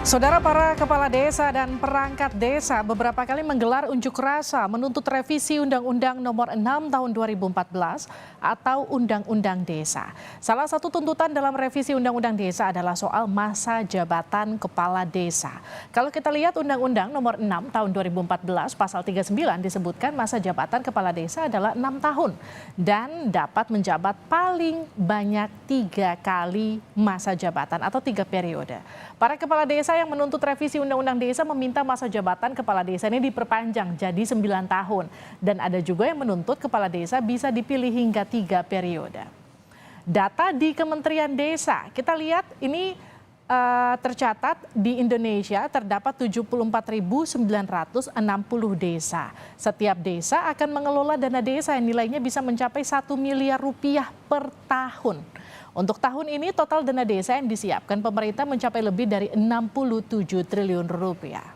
Saudara, para kepala desa dan perangkat desa beberapa kali menggelar unjuk rasa menuntut revisi Undang-Undang Nomor 6 Tahun 2014 atau Undang-Undang Desa. Salah satu tuntutan dalam revisi Undang-Undang Desa adalah soal masa jabatan kepala desa. Kalau kita lihat Undang-Undang Nomor 6 Tahun 2014 Pasal 39 disebutkan masa jabatan kepala desa adalah 6 tahun dan dapat menjabat paling banyak 3 kali masa jabatan atau 3 periode. Para kepala desa yang menuntut revisi Undang-Undang Desa meminta masa jabatan kepala desa ini diperpanjang jadi 9 tahun. Dan ada juga yang menuntut kepala desa bisa dipilih hingga 3 periode. Data di Kementerian Desa, kita lihat ini tercatat di Indonesia terdapat 74.960 desa. Setiap desa akan mengelola dana desa yang nilainya bisa mencapai 1 miliar rupiah per tahun. Untuk tahun ini total dana desa yang disiapkan pemerintah mencapai lebih dari 67 triliun rupiah.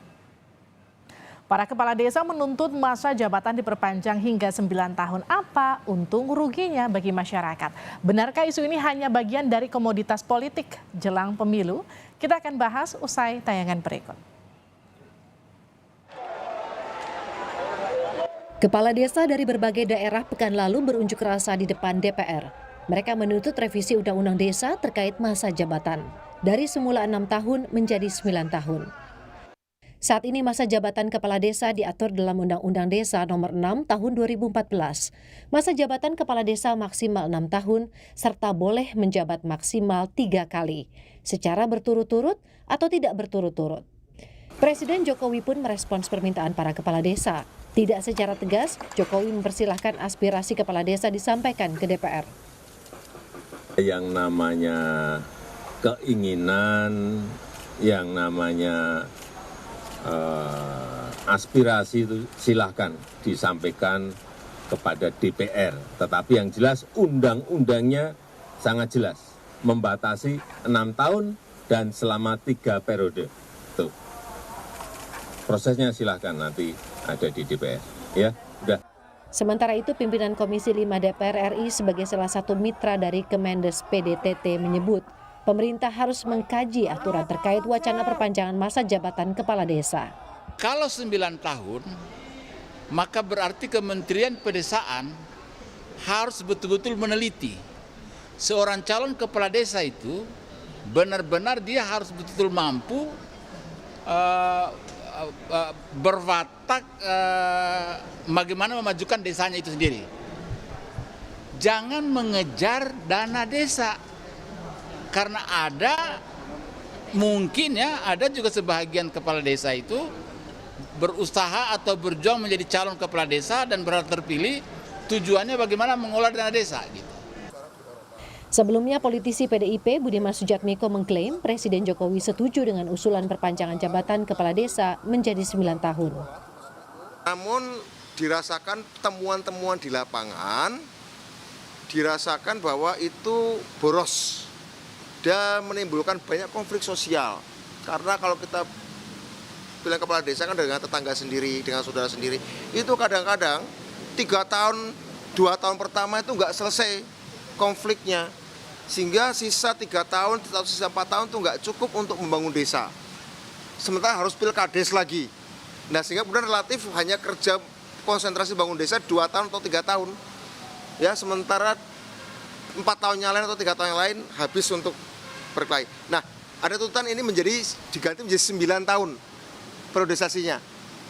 Para kepala desa menuntut masa jabatan diperpanjang hingga 9 tahun. Apa untung ruginya bagi masyarakat? Benarkah isu ini hanya bagian dari komoditas politik jelang pemilu? Kita akan bahas usai tayangan berikut. Kepala desa dari berbagai daerah pekan lalu berunjuk rasa di depan DPR. Mereka menuntut revisi Undang-Undang Desa terkait masa jabatan dari semula 6 tahun menjadi 9 tahun. Saat ini masa jabatan kepala desa diatur dalam Undang-Undang Desa Nomor 6 Tahun 2014. Masa jabatan kepala desa maksimal 6 tahun serta boleh menjabat maksimal 3 kali secara berturut-turut atau tidak berturut-turut. Presiden Jokowi pun merespons permintaan para kepala desa. Tidak secara tegas, Jokowi mempersilahkan aspirasi kepala desa disampaikan ke DPR. Yang namanya keinginan, yang namanya aspirasi itu silahkan disampaikan kepada DPR. Tetapi yang jelas undang-undangnya sangat jelas, membatasi 6 tahun dan selama 3 periode. Tuh. Prosesnya silahkan nanti ada di DPR. Ya, udah. Sementara itu, pimpinan Komisi 5 DPR RI sebagai salah satu mitra dari Kemendes PDTT menyebut pemerintah harus mengkaji aturan terkait wacana perpanjangan masa jabatan kepala desa. Kalau 9 tahun, maka berarti Kementerian Pedesaan harus betul-betul meneliti. Seorang calon kepala desa itu benar-benar dia harus betul-betul mampu berwatak bagaimana memajukan desanya itu sendiri. Jangan mengejar dana desa, karena mungkin ada juga sebahagian kepala desa itu berusaha atau berjuang menjadi calon kepala desa dan berharap terpilih, tujuannya bagaimana mengolah dana desa gitu. Sebelumnya, politisi PDIP Budiman Sujatmiko mengklaim Presiden Jokowi setuju dengan usulan perpanjangan jabatan kepala desa menjadi 9 tahun. Namun dirasakan temuan-temuan di lapangan, dirasakan bahwa itu boros dan menimbulkan banyak konflik sosial. Karena kalau kita bilang kepala desa kan dengan tetangga sendiri, dengan saudara sendiri, itu kadang-kadang 3 tahun, 2 tahun pertama itu nggak selesai konfliknya, sehingga sisa 3 tahun atau sisa 4 tahun itu nggak cukup untuk membangun desa. Sementara harus pilkades lagi. Nah, sehingga kemudian relatif hanya kerja konsentrasi bangun desa 2 tahun atau 3 tahun. Ya, sementara 4 tahun yang lain atau 3 tahun yang lain habis untuk berkelahi. Nah, ada tuntutan ini diganti menjadi 9 tahun periodisasinya.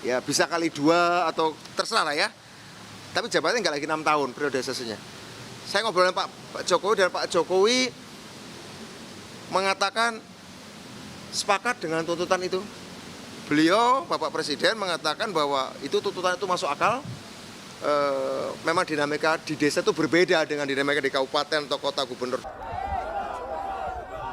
Ya, bisa kali 2 atau terserah lah ya. Tapi jabatannya nggak lagi 6 tahun periodisasinya. Saya ngobrol dengan Pak Jokowi dan Pak Jokowi mengatakan sepakat dengan tuntutan itu. Beliau, Bapak Presiden mengatakan bahwa itu tuntutan itu masuk akal. Memang dinamika di desa itu berbeda dengan dinamika di kabupaten atau kota gubernur.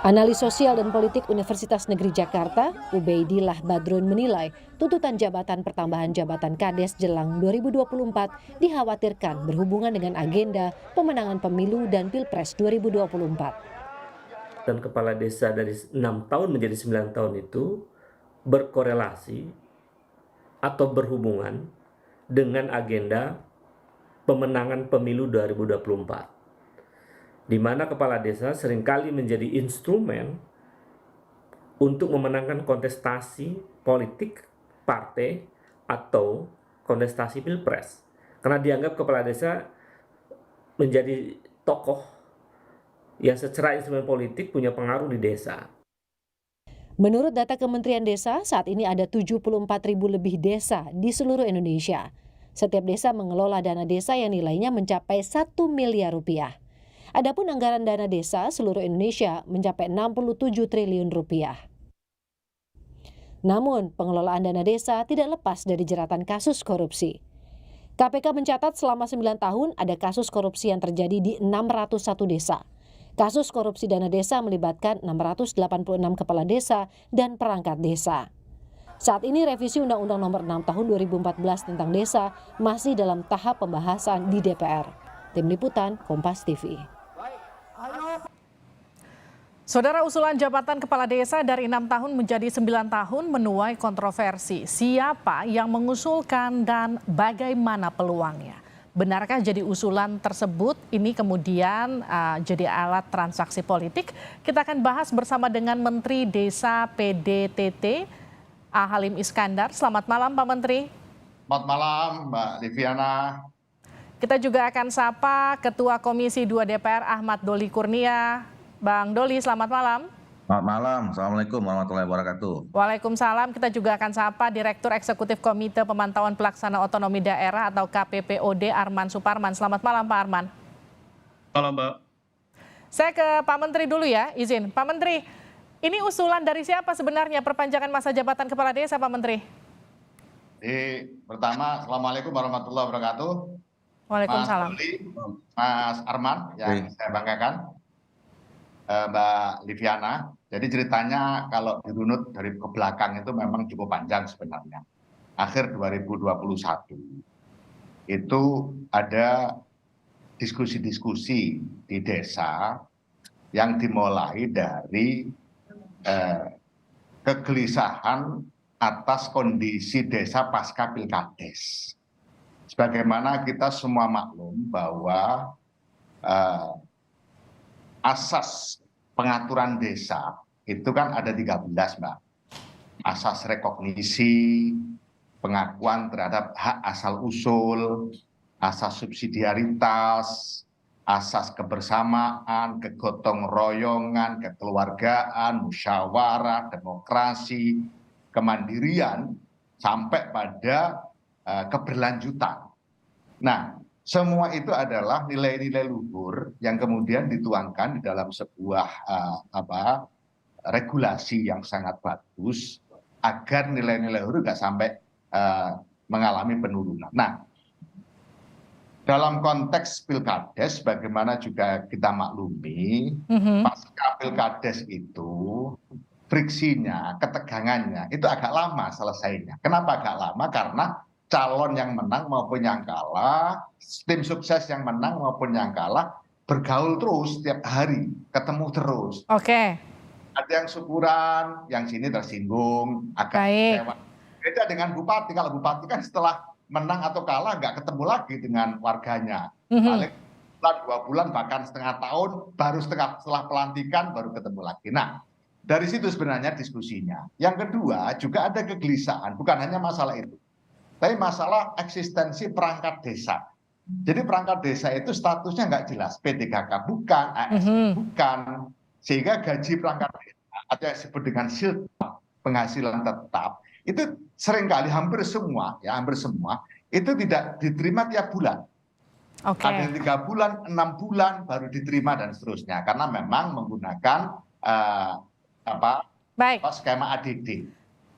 Analis sosial dan politik Universitas Negeri Jakarta, Ubaidillah Badrun menilai tuntutan jabatan pertambahan jabatan Kades jelang 2024 dikhawatirkan berhubungan dengan agenda pemenangan pemilu dan Pilpres 2024. Dan kepala desa dari 6 tahun menjadi 9 tahun itu berkorelasi atau berhubungan dengan agenda pemenangan pemilu 2024. Di mana kepala desa seringkali menjadi instrumen untuk memenangkan kontestasi politik, partai, atau kontestasi pilpres. Karena dianggap kepala desa menjadi tokoh yang secara instrumen politik punya pengaruh di desa. Menurut data Kementerian Desa, saat ini ada 74.000 lebih desa di seluruh Indonesia. Setiap desa mengelola dana desa yang nilainya mencapai 1 miliar rupiah. Adapun anggaran dana desa seluruh Indonesia mencapai 67 triliun rupiah. Namun, pengelolaan dana desa tidak lepas dari jeratan kasus korupsi. KPK mencatat selama 9 tahun ada kasus korupsi yang terjadi di 601 desa. Kasus korupsi dana desa melibatkan 686 kepala desa dan perangkat desa. Saat ini revisi Undang-Undang Nomor 6 Tahun 2014 tentang desa masih dalam tahap pembahasan di DPR. Tim Liputan, Kompas TV. Saudara, usulan jabatan kepala desa dari 6 tahun menjadi 9 tahun menuai kontroversi. Siapa yang mengusulkan dan bagaimana peluangnya? Benarkah jadi usulan tersebut ini kemudian jadi alat transaksi politik? Kita akan bahas bersama dengan Menteri Desa PDTT, Halim Iskandar. Selamat malam Pak Menteri. Selamat malam Mbak Liviana. Kita juga akan sapa Ketua Komisi 2 DPR Ahmad Doli Kurnia. Bang Doli, selamat malam. Selamat malam, Assalamualaikum warahmatullahi wabarakatuh. Waalaikumsalam. Kita juga akan sapa Direktur Eksekutif Komite Pemantauan Pelaksana Otonomi Daerah atau KPPOD Arman Suparman. Selamat malam Pak Arman. Malam Mbak. Saya ke Pak Menteri dulu ya, izin. Pak Menteri, ini usulan dari siapa sebenarnya perpanjangan masa jabatan kepala desa Pak Menteri? Pertama, Assalamualaikum warahmatullahi wabarakatuh. Waalaikumsalam. Mas Doli, Mas Arman yang saya banggakan. Mbak Liviana, jadi ceritanya kalau dirunut dari ke belakang itu memang cukup panjang sebenarnya. Akhir 2021 itu ada diskusi-diskusi di desa yang dimulai dari kegelisahan atas kondisi desa pasca Pilkades. Sebagaimana kita semua maklum bahwa asas pengaturan desa itu kan ada 13 Mbak. Asas rekognisi, pengakuan terhadap hak asal-usul, asas subsidiaritas, asas kebersamaan, kegotong royongan, kekeluargaan, musyawarah, demokrasi, kemandirian, sampai pada keberlanjutan. Nah, semua itu adalah nilai-nilai luhur yang kemudian dituangkan di dalam sebuah regulasi yang sangat bagus agar nilai-nilai luhur nggak sampai mengalami penurunan. Nah, dalam konteks Pilkades, bagaimana juga kita maklumi, pasca Pilkades itu friksinya, ketegangannya itu agak lama selesainya. Kenapa agak lama? Karena calon yang menang maupun yang kalah, tim sukses yang menang maupun yang kalah, bergaul terus setiap hari, ketemu terus. Oke. Ada yang syukuran, yang sini tersinggung, agak kecewa. Beda dengan bupati, kalau bupati kan setelah menang atau kalah nggak ketemu lagi dengan warganya. Paling 2 bulan, bahkan setengah tahun, baru setelah pelantikan baru ketemu lagi. Nah, dari situ sebenarnya diskusinya. Yang kedua, juga ada kegelisahan, bukan hanya masalah itu. Tapi masalah eksistensi perangkat desa. Jadi perangkat desa itu statusnya nggak jelas. P3K bukan, ASN bukan. Sehingga gaji perangkat desa atau yang disebut dengan silpa, penghasilan tetap, itu seringkali hampir semua itu tidak diterima tiap bulan. Ada yang 3 bulan, 6 bulan baru diterima dan seterusnya. Karena memang menggunakan skema ADD.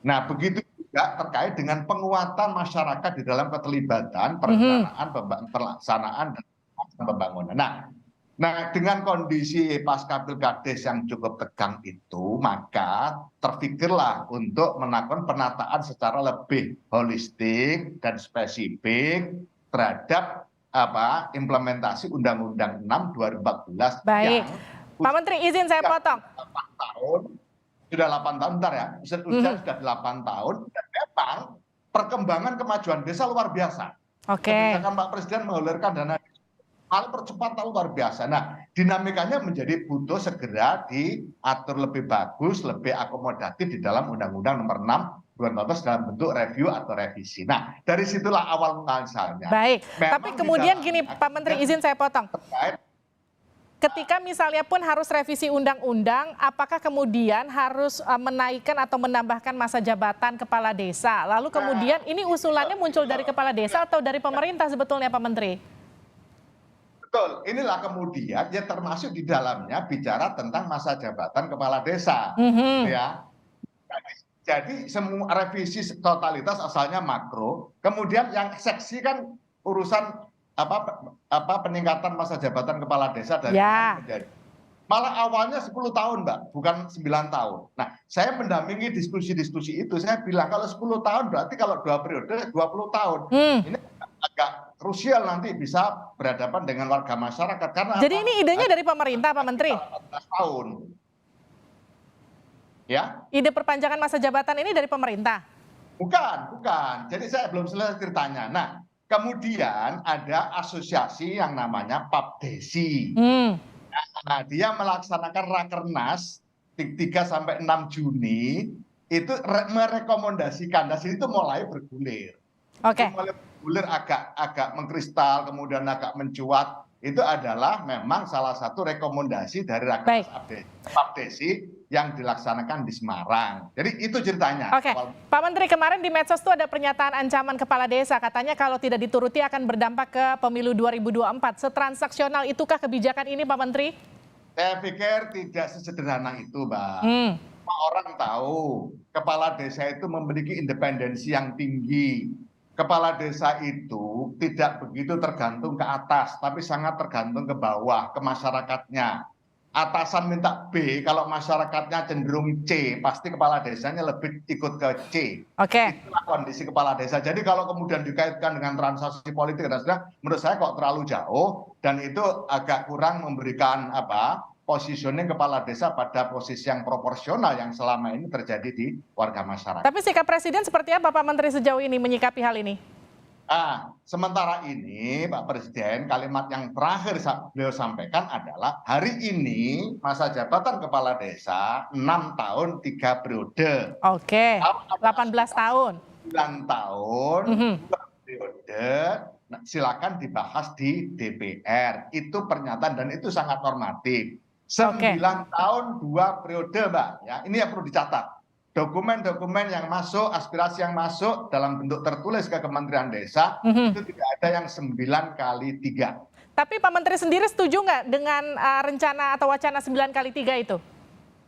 Nah, begitu terkait dengan penguatan masyarakat di dalam keterlibatan perencanaan, pelaksanaan dan pembangunan. Nah, dengan kondisi pasca Pilkades yang cukup tegang itu, maka terpikirlah untuk melakukan penataan secara lebih holistik dan spesifik terhadap implementasi Undang-Undang 6 2014. Baik, Pak Menteri izin saya potong. 8 tahun. Sudah 8 tahun, bentar ya, sudah 8 tahun, dan memang perkembangan kemajuan desa luar biasa. Oke. Kebijakan Pak Presiden mengalirkan dana paling percepat tahu luar biasa. Nah, dinamikanya menjadi butuh segera diatur lebih bagus, lebih akomodatif di dalam Undang-Undang Nomor 6 2014 dalam bentuk review atau revisi. Nah, dari situlah awal misalnya. Baik, tapi kemudian gini Pak Menteri, izin saya potong. Ketika misalnya pun harus revisi undang-undang, apakah kemudian harus menaikkan atau menambahkan masa jabatan kepala desa? Lalu kemudian ini usulannya muncul dari kepala desa atau dari pemerintah sebetulnya Pak Menteri? Betul, inilah kemudian ya termasuk di dalamnya bicara tentang masa jabatan kepala desa. Ya. Jadi semua revisi totalitas asalnya makro, kemudian yang seksi kan urusan peningkatan masa jabatan kepala desa dari menjadi. Malah awalnya 10 tahun, Mbak, bukan 9 tahun. Nah, saya mendampingi diskusi-diskusi itu, saya bilang kalau 10 tahun berarti kalau 2 periode 20 tahun. Ini agak krusial nanti bisa berhadapan dengan warga masyarakat karena jadi ini idenya dari pemerintah, Pak Menteri. 14 tahun. Ya. Ide perpanjangan masa jabatan ini dari pemerintah? Bukan. Jadi saya belum selesai ceritanya. Nah, kemudian ada asosiasi yang namanya PAPDESI. Nah, dia melaksanakan rakernas 3-6 Juni itu merekomendasikan. Dari situ mulai bergulir. Oke. Mulai bergulir agak mengkristal, kemudian agak mencuat. Itu adalah memang salah satu rekomendasi dari rakernas PAPDESI yang dilaksanakan di Semarang. Jadi itu ceritanya. Oke, Pak Menteri, kemarin di medsos itu ada pernyataan ancaman kepala desa, katanya kalau tidak dituruti akan berdampak ke pemilu 2024. Setransaksional itukah kebijakan ini, Pak Menteri? Saya pikir tidak sesederhana itu, Mbak. Semua orang tahu kepala desa itu memiliki independensi yang tinggi. Kepala desa itu tidak begitu tergantung ke atas, tapi sangat tergantung ke bawah, ke masyarakatnya. Atasan minta B, kalau masyarakatnya cenderung C, pasti kepala desanya lebih ikut ke C. Oke. Itulah kondisi kepala desa. Jadi kalau kemudian dikaitkan dengan transaksi politik dan sebagainya, menurut saya kok terlalu jauh dan itu agak kurang memberikan positioning kepala desa pada posisi yang proporsional yang selama ini terjadi di warga masyarakat. Tapi sikap Presiden seperti apa Pak Menteri sejauh ini menyikapi hal ini? Sementara ini Pak Presiden kalimat yang terakhir beliau sampaikan adalah hari ini masa jabatan kepala desa 6 tahun 3 periode. Oke, 18 tahun. 9 tahun, 2 periode, silakan dibahas di DPR. Itu pernyataan dan itu sangat normatif. 9 tahun 2 periode, Mbak. Ya, ini yang perlu dicatat. Dokumen-dokumen yang masuk, aspirasi yang masuk dalam bentuk tertulis ke Kementerian Desa, itu tidak ada yang 9 kali 3. Tapi Pak Menteri sendiri setuju nggak dengan rencana atau wacana 9 kali 3 itu?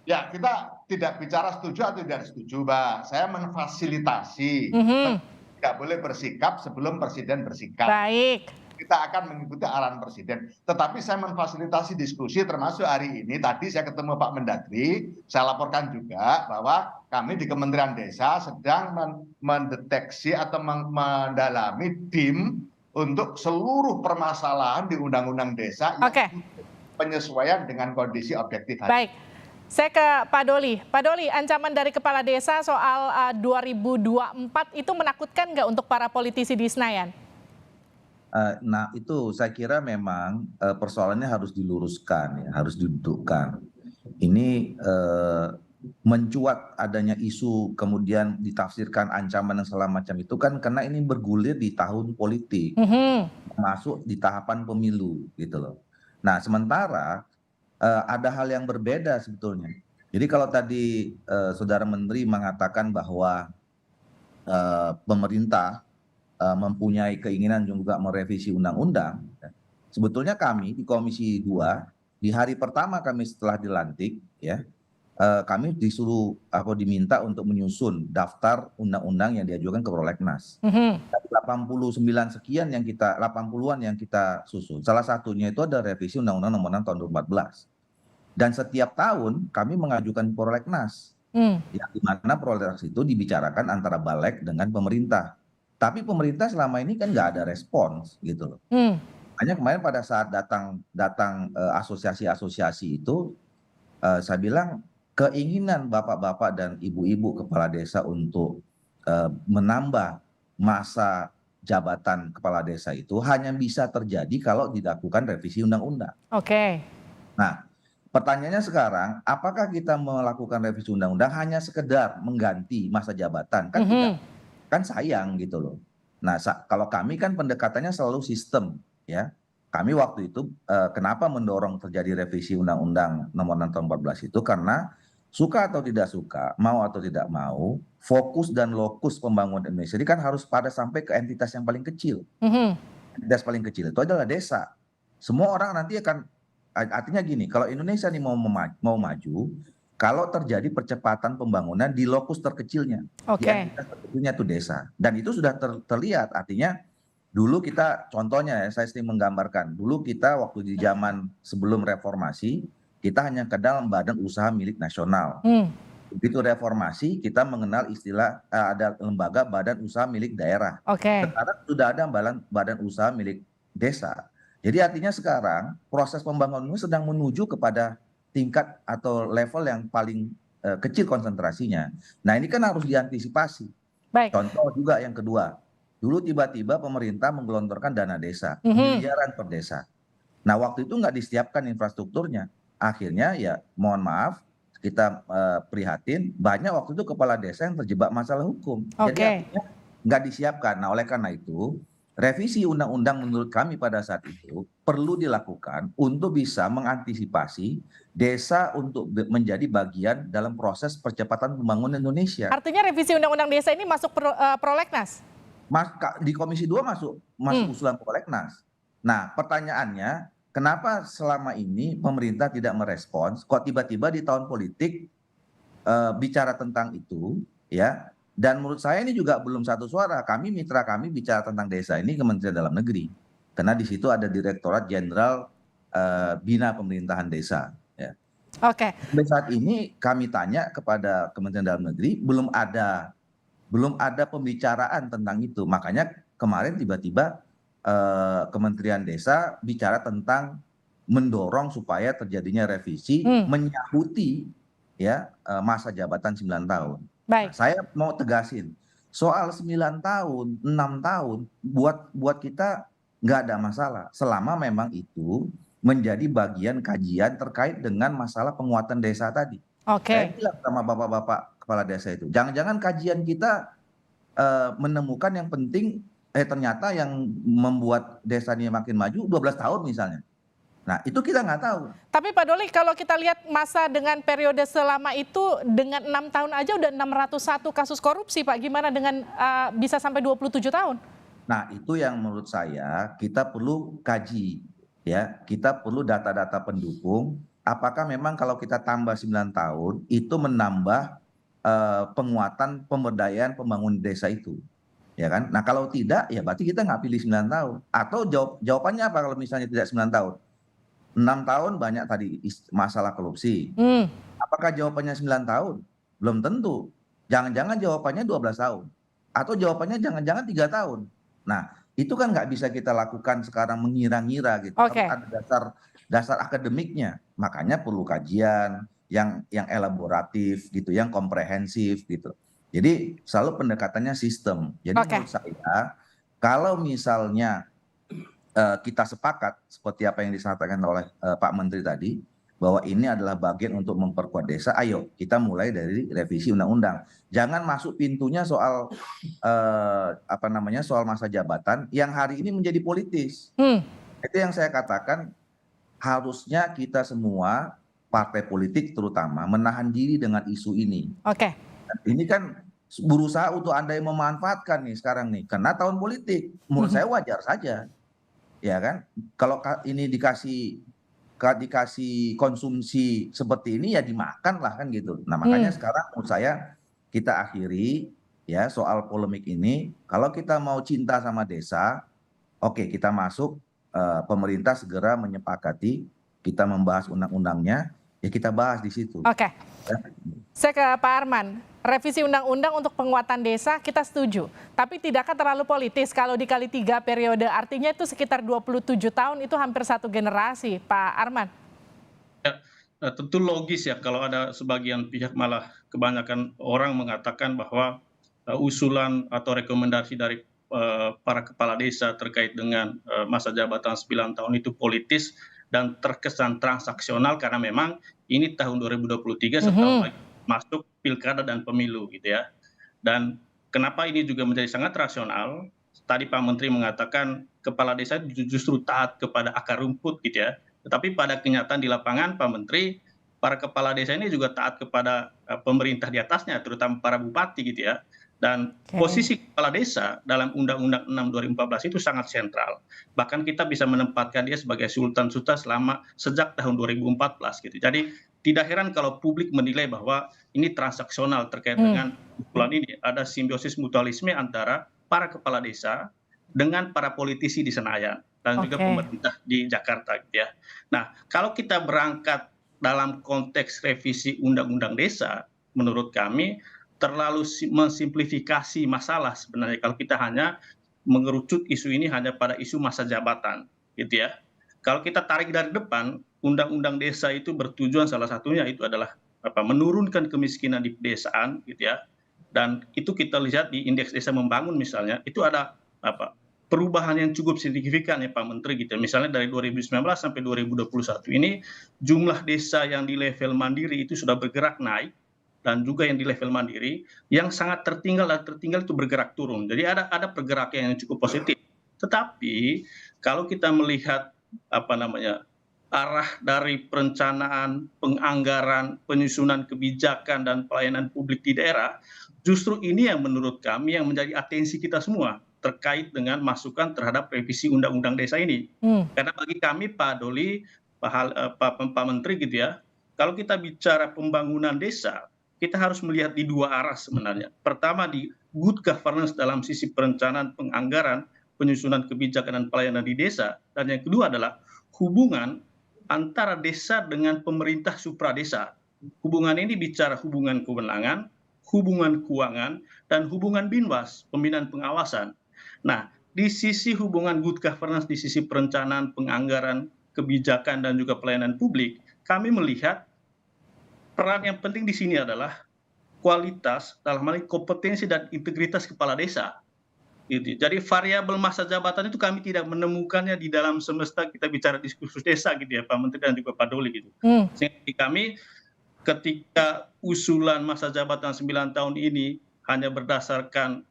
Ya, kita tidak bicara setuju atau tidak setuju, Mbak. Saya memfasilitasi. Tidak boleh bersikap sebelum Presiden bersikap. Baik. Kita akan mengikuti arahan Presiden. Tetapi saya memfasilitasi diskusi termasuk hari ini. Tadi saya ketemu Pak Mendagri, saya laporkan juga bahwa kami di Kementerian Desa sedang mendeteksi atau mendalami tim untuk seluruh permasalahan di Undang-Undang Desa yang penyesuaian dengan kondisi objektif. Baik. Saya ke Pak Doli. Pak Doli, ancaman dari kepala desa soal 2024 itu menakutkan nggak untuk para politisi di Senayan? Nah itu saya kira memang persoalannya harus diluruskan, ya, harus didudukkan. Ini mencuat adanya isu kemudian ditafsirkan ancaman dan segala macam itu kan karena ini bergulir di tahun politik, masuk di tahapan pemilu gitu loh. Nah sementara ada hal yang berbeda sebetulnya. Jadi kalau tadi Saudara Menteri mengatakan bahwa pemerintah mempunyai keinginan juga merevisi undang-undang, sebetulnya kami di Komisi 2 di hari pertama kami setelah dilantik ya kami disuruh diminta untuk menyusun daftar undang-undang yang diajukan ke Prolegnas. 89 sekian yang 80-an yang kita susun. Salah satunya itu ada revisi Undang-Undang Nomor 6 tahun 2014. Dan setiap tahun kami mengajukan Prolegnas. Yang di mana Prolegnas itu dibicarakan antara Balek dengan pemerintah. Tapi pemerintah selama ini kan nggak ada respons gitu loh. Hanya kemarin pada saat datang asosiasi-asosiasi itu, saya bilang keinginan bapak-bapak dan ibu-ibu kepala desa untuk menambah masa jabatan kepala desa itu hanya bisa terjadi kalau dilakukan revisi undang-undang. Oke. Nah, pertanyaannya sekarang, apakah kita melakukan revisi undang-undang hanya sekedar mengganti masa jabatan? Kan tidak, kan sayang gitu loh. Nah, kalau kami kan pendekatannya selalu sistem, ya. Kami waktu itu kenapa mendorong terjadi revisi Undang-Undang Nomor 6 Tahun 14 itu karena suka atau tidak suka, mau atau tidak mau, fokus dan lokus pembangunan Indonesia ini kan harus pada sampai ke entitas yang paling kecil. Entitas paling kecil itu adalah desa. Semua orang nanti akan, artinya gini, kalau Indonesia ini mau maju, kalau terjadi percepatan pembangunan di lokus terkecilnya, di entitas terkecilnya itu desa. Dan itu sudah terlihat, artinya dulu kita, contohnya ya, saya sering menggambarkan, dulu kita waktu di zaman sebelum reformasi, kita hanya kenal badan usaha milik nasional. Begitu reformasi, kita mengenal istilah ada lembaga badan usaha milik daerah. Sekarang sudah ada badan usaha milik desa. Jadi artinya sekarang proses pembangunan ini sedang menuju kepada tingkat atau level yang paling kecil konsentrasinya. Nah ini kan harus diantisipasi. Contoh juga yang kedua, dulu tiba-tiba pemerintah menggelontorkan dana desa, miliaran per desa. Nah waktu itu nggak disiapkan infrastrukturnya. Akhirnya ya mohon maaf, kita prihatin, banyak waktu itu kepala desa yang terjebak masalah hukum. Jadi artinya nggak disiapkan. Nah oleh karena itu, revisi undang-undang menurut kami pada saat itu perlu dilakukan untuk bisa mengantisipasi desa untuk menjadi bagian dalam proses percepatan pembangunan Indonesia. Artinya revisi undang-undang desa ini masuk prolegnas? Di Komisi 2 masuk usulan prolegnas. Nah pertanyaannya, kenapa selama ini pemerintah tidak merespons, kok tiba-tiba di tahun politik bicara tentang itu, ya? Dan menurut saya ini juga belum satu suara. Mitra kami bicara tentang desa ini Kementerian Dalam Negeri, karena di situ ada Direktorat Jenderal Bina Pemerintahan Desa. Ya. Sampai saat ini kami tanya kepada Kementerian Dalam Negeri, belum ada pembicaraan tentang itu. Makanya kemarin tiba-tiba Kementerian Desa bicara tentang mendorong supaya terjadinya revisi menyahuti ya masa jabatan 9 tahun. Nah, saya mau tegasin, soal 9 tahun, 6 tahun buat kita nggak ada masalah selama memang itu menjadi bagian kajian terkait dengan masalah penguatan desa tadi. Saya bilang sama bapak-bapak kepala desa itu, jangan-jangan kajian kita menemukan yang penting ternyata yang membuat desa ini makin maju 12 tahun misalnya. Nah itu kita nggak tahu. Tapi Pak Doli, kalau kita lihat masa dengan periode selama itu, dengan 6 tahun aja udah 601 kasus korupsi Pak. Gimana dengan bisa sampai 27 tahun? Nah itu yang menurut saya kita perlu kaji, ya. Kita perlu data-data pendukung. Apakah memang kalau kita tambah 9 tahun itu menambah penguatan pemberdayaan pembangunan desa itu, ya kan? Nah kalau tidak, ya berarti kita nggak pilih 9 tahun. Atau jawabannya apa kalau misalnya tidak 9 tahun? 6 tahun banyak tadi masalah korupsi. Apakah jawabannya 9 tahun? Belum tentu. Jangan-jangan jawabannya 12 tahun. Atau jawabannya jangan-jangan 3 tahun. Nah itu kan nggak bisa kita lakukan sekarang mengira-ngira gitu. Ada dasar akademiknya. Makanya perlu kajian yang elaboratif gitu, yang komprehensif gitu. Jadi selalu pendekatannya sistem. Jadi menurut saya kalau misalnya kita sepakat seperti apa yang disampaikan oleh Pak Menteri tadi, bahwa ini adalah bagian untuk memperkuat desa, ayo kita mulai dari revisi undang-undang. Jangan masuk pintunya soal soal masa jabatan yang hari ini menjadi politis. Itu yang saya katakan, harusnya kita semua partai politik terutama menahan diri dengan isu ini. Ini kan berusaha untuk Anda yang memanfaatkan nih sekarang nih, karena tahun politik. Menurut saya wajar saja, ya kan? Kalau ini dikasih konsumsi seperti ini ya dimakan lah kan gitu. Nah makanya sekarang menurut saya kita akhiri ya soal polemik ini. Kalau kita mau cinta sama desa, oke kita masuk, pemerintah segera menyepakati kita membahas undang-undangnya, ya kita bahas di situ. Saya ke Pak Arman. Revisi undang-undang untuk penguatan desa kita setuju, tapi tidakkah terlalu politis kalau dikali 3 periode, artinya itu sekitar 27 tahun, itu hampir satu generasi, Pak Arman? Ya, tentu logis ya kalau ada sebagian pihak, malah kebanyakan orang mengatakan bahwa usulan atau rekomendasi dari para kepala desa terkait dengan masa jabatan 9 tahun itu politis dan terkesan transaksional karena memang ini tahun 2023 setahun lagi masuk pilkada dan pemilu gitu ya. Dan kenapa ini juga menjadi sangat rasional? Tadi Pak Menteri mengatakan kepala desa justru taat kepada akar rumput gitu ya. Tetapi pada kenyataan di lapangan Pak Menteri, para kepala desa ini juga taat kepada pemerintah di atasnya, terutama para bupati gitu ya. Dan posisi kepala desa dalam Undang-Undang 6 2014 itu sangat sentral. Bahkan kita bisa menempatkan dia sebagai sultan sultan sejak tahun 2014 gitu. Jadi tidak heran kalau publik menilai bahwa ini transaksional terkait dengan usulan ini. Ada simbiosis mutualisme antara para kepala desa dengan para politisi di Senayan dan juga pemerintah di Jakarta gitu ya. Nah, kalau kita berangkat dalam konteks revisi Undang-Undang Desa, menurut kami terlalu mensimplifikasi masalah sebenarnya kalau kita hanya mengerucut isu ini hanya pada isu masa jabatan gitu ya. Kalau kita tarik dari depan, Undang-Undang Desa itu bertujuan salah satunya itu adalah menurunkan kemiskinan di pedesaan gitu ya. Dan itu kita lihat di indeks desa membangun misalnya, itu ada perubahan yang cukup signifikan ya Pak Menteri gitu. Misalnya dari 2019 sampai 2021 ini jumlah desa yang di level mandiri itu sudah bergerak naik, dan juga yang di level mandiri yang sangat tertinggal itu bergerak turun. Jadi ada pergerakan yang cukup positif. Tetapi kalau kita melihat arah dari perencanaan, penganggaran, penyusunan kebijakan dan pelayanan publik di daerah, justru ini yang menurut kami yang menjadi atensi kita semua terkait dengan masukan terhadap revisi Undang-Undang Desa ini. Karena bagi kami Pak Doli, Pak Menteri gitu ya, kalau kita bicara pembangunan desa, kita harus melihat di dua arah sebenarnya. Pertama di good governance dalam sisi perencanaan, penganggaran, penyusunan kebijakan dan pelayanan di desa. Dan yang kedua adalah hubungan antara desa dengan pemerintah supradesa. Hubungan ini bicara hubungan kewenangan, hubungan keuangan, dan hubungan binwas, pembinaan pengawasan. Nah, di sisi hubungan good governance, di sisi perencanaan, penganggaran, kebijakan, dan juga pelayanan publik, kami melihat peran yang penting di sini adalah kualitas, dalam hal ini kompetensi dan integritas kepala desa. Jadi variabel masa jabatan itu kami tidak menemukannya di dalam semesta kita bicara diskursus desa gitu ya Pak Menteri dan juga Pak Doli gitu. Sehingga kami ketika usulan masa jabatan 9 tahun ini hanya berdasarkan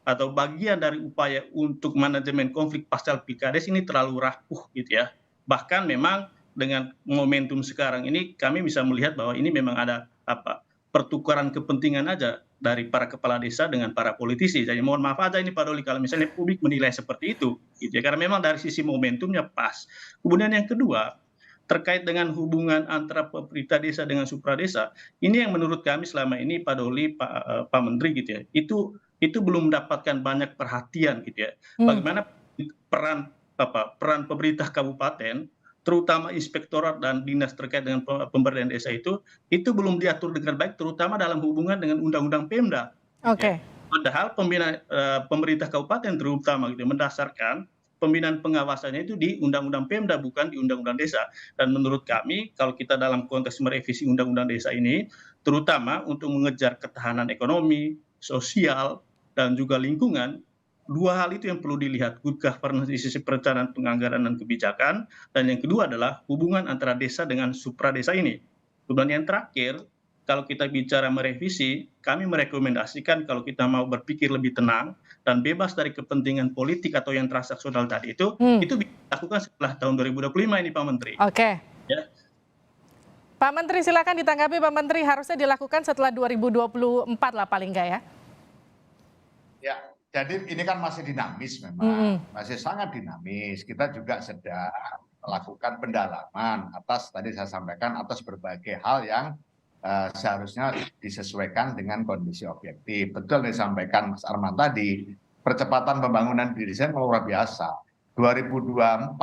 atau bagian dari upaya untuk manajemen konflik pasca pilkades ini terlalu rapuh gitu ya. Bahkan memang dengan momentum sekarang ini kami bisa melihat bahwa ini memang ada pertukaran kepentingan aja dari para kepala desa dengan para politisi. Jadi mohon maaf aja ini Pak Doli kalau misalnya publik menilai seperti itu gitu ya. Karena memang dari sisi momentumnya pas. Kemudian yang kedua terkait dengan hubungan antara pemerintah desa dengan supradesa, ini yang menurut kami selama ini Pak Doli, Pak Menteri gitu ya, itu belum mendapatkan banyak perhatian gitu ya. Bagaimana peran pemerintah kabupaten, terutama inspektorat dan dinas terkait dengan pemberdayaan desa itu belum diatur dengan baik, terutama dalam hubungan dengan Undang-Undang Pemda. Ya. Padahal pemerintah kabupaten terutama gitu mendasarkan pembinaan pengawasannya itu di Undang-Undang Pemda bukan di Undang-Undang Desa. Dan menurut kami kalau kita dalam konteks merevisi Undang-Undang Desa ini, terutama untuk mengejar ketahanan ekonomi, sosial dan juga lingkungan, dua hal itu yang perlu dilihat, good governance di sisi perencanaan, penganggaran dan kebijakan, dan yang kedua adalah hubungan antara desa dengan supradesa ini. Kemudian yang terakhir, kalau kita bicara merevisi, kami merekomendasikan kalau kita mau berpikir lebih tenang dan bebas dari kepentingan politik atau yang transaksional tadi itu dilakukan setelah tahun 2025 ini Pak Menteri. Ya. Pak Menteri silakan ditanggapi Pak Menteri, harusnya dilakukan setelah 2024 lah paling nggak ya? Ya. Jadi ini kan masih dinamis memang, masih sangat dinamis. Kita juga sedang melakukan pendalaman atas, tadi saya sampaikan, atas berbagai hal yang seharusnya disesuaikan dengan kondisi objektif. Betul disampaikan Mas Arman tadi, percepatan pembangunan di desa luar biasa. 2024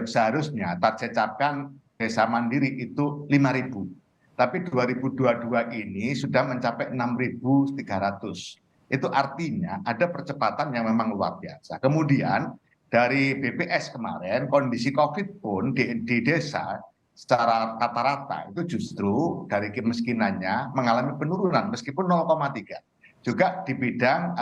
seharusnya target capaian desa mandiri itu 5.000. Tapi 2022 ini sudah mencapai 6.300. Itu artinya ada percepatan yang memang luar biasa. Kemudian dari BPS kemarin kondisi COVID pun di desa secara rata-rata itu justru dari kemiskinannya mengalami penurunan meskipun 0,3. juga di bidang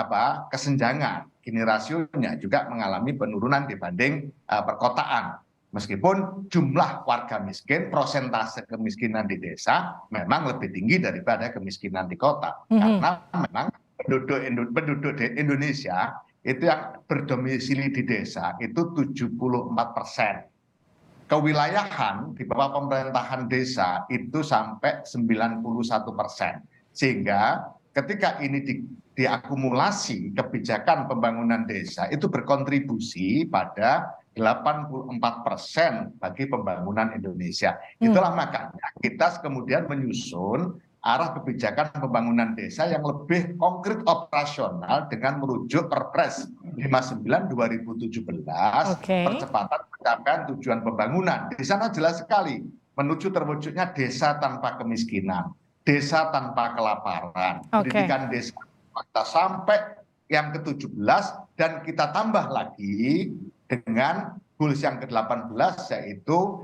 kesenjangan. Gini rasionya juga mengalami penurunan dibanding perkotaan. Meskipun jumlah warga miskin, prosentase kemiskinan di desa memang lebih tinggi daripada kemiskinan di kota. Karena memang penduduk di Indonesia itu yang berdomisili di desa itu 74%. Kewilayahan di bawah pemerintahan desa itu sampai 91%. Sehingga ketika ini diakumulasi kebijakan pembangunan desa itu berkontribusi pada 84% bagi pembangunan Indonesia. Itulah makanya kita kemudian menyusun arah kebijakan pembangunan desa yang lebih konkret operasional dengan merujuk Perpres 59/2017 percepatan pencapaian tujuan pembangunan. Di sana jelas sekali menuju terwujudnya desa tanpa kemiskinan, desa tanpa kelaparan, pendidikan desa sampai yang ke-17 dan kita tambah lagi dengan goals yang ke-18 yaitu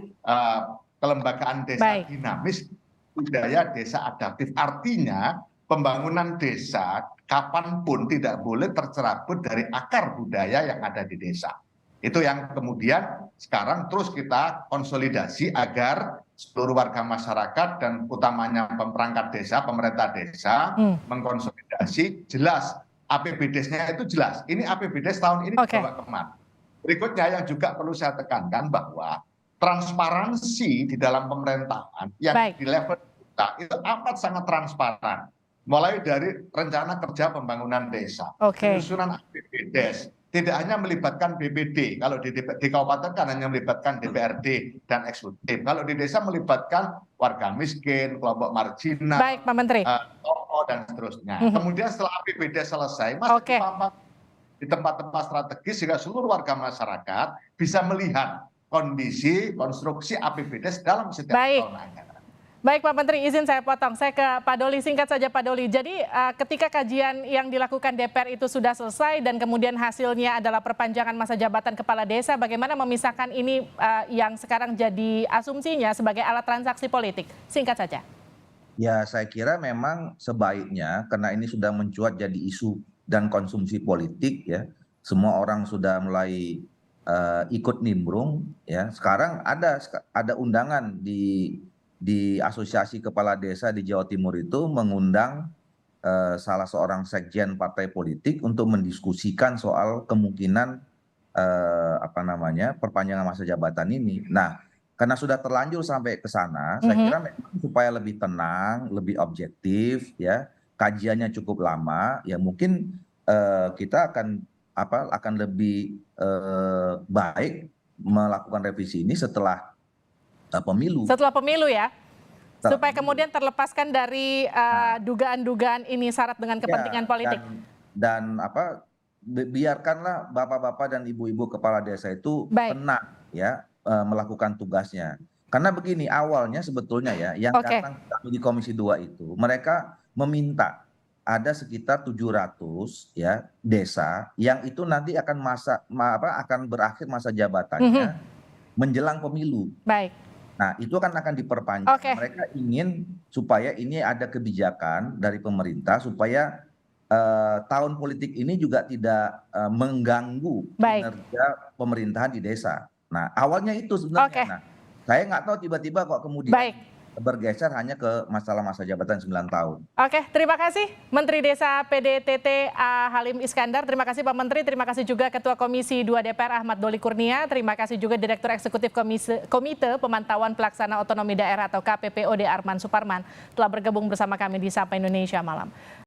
kelembagaan desa dinamis, budaya desa adaptif. Artinya pembangunan desa kapanpun tidak boleh tercerabut dari akar budaya yang ada di desa. Itu yang kemudian sekarang terus kita konsolidasi agar seluruh warga masyarakat dan utamanya perangkat desa, pemerintah desa mengkonsolidasi jelas APBDes-nya itu jelas. Ini APBDes tahun ini dibawa kemana. Berikutnya yang juga perlu saya tekankan bahwa transparansi di dalam pemerintahan yang di level kita itu amat sangat transparan. Mulai dari rencana kerja pembangunan desa, penyusunan APBDes, tidak hanya melibatkan BPD, kalau di kabupaten kan hanya melibatkan DPRD dan eksekutif. Kalau di desa melibatkan warga miskin, kelompok marginal, tokoh dan seterusnya. Kemudian setelah APBD selesai, masih dipampas di tempat-tempat strategis sehingga seluruh warga masyarakat bisa melihat kondisi konstruksi APBDes dalam setiap tahun anggaran. Baik Pak Menteri, izin saya potong. Saya ke Pak Doli, singkat saja Pak Doli. Jadi ketika kajian yang dilakukan DPR itu sudah selesai dan kemudian hasilnya adalah perpanjangan masa jabatan kepala desa, bagaimana memisahkan ini yang sekarang jadi asumsinya sebagai alat transaksi politik? Singkat saja. Ya, saya kira memang sebaiknya karena ini sudah mencuat jadi isu dan konsumsi politik ya. Semua orang sudah mulai ikut nimbrung ya. Sekarang ada undangan di Asosiasi Kepala Desa di Jawa Timur itu mengundang salah seorang sekjen partai politik untuk mendiskusikan soal kemungkinan perpanjangan masa jabatan ini. Nah, karena sudah terlanjur sampai ke sana, saya kira memang supaya lebih tenang, lebih objektif ya, kajiannya cukup lama, ya mungkin kita akan lebih baik melakukan revisi ini setelah pemilu. Setelah pemilu ya, supaya kemudian terlepaskan dari dugaan-dugaan ini syarat dengan kepentingan politik. Dan biarkanlah bapak-bapak dan ibu-ibu kepala desa itu tenang ya melakukan tugasnya. Karena begini, awalnya sebetulnya ya yang datang di Komisi 2 itu mereka meminta ada sekitar 700 ya desa yang itu nanti akan akan berakhir masa jabatannya menjelang pemilu. Baik. Nah, itu akan diperpanjang. Mereka ingin supaya ini ada kebijakan dari pemerintah supaya tahun politik ini juga tidak mengganggu kinerja pemerintahan di desa. Nah, awalnya itu sebenarnya. Nah, saya nggak tahu tiba-tiba kok kemudian bergeser hanya ke masalah masa jabatan 9 tahun. Terima kasih Menteri Desa PDTT Halim Iskandar. Terima kasih Pak Menteri. Terima kasih juga Ketua Komisi 2 DPR Ahmad Doli Kurnia. Terima kasih juga Direktur Eksekutif Komite Pemantauan Pelaksana Otonomi Daerah atau KPPOD Arman Suparman telah bergabung bersama kami di Sapa Indonesia Malam.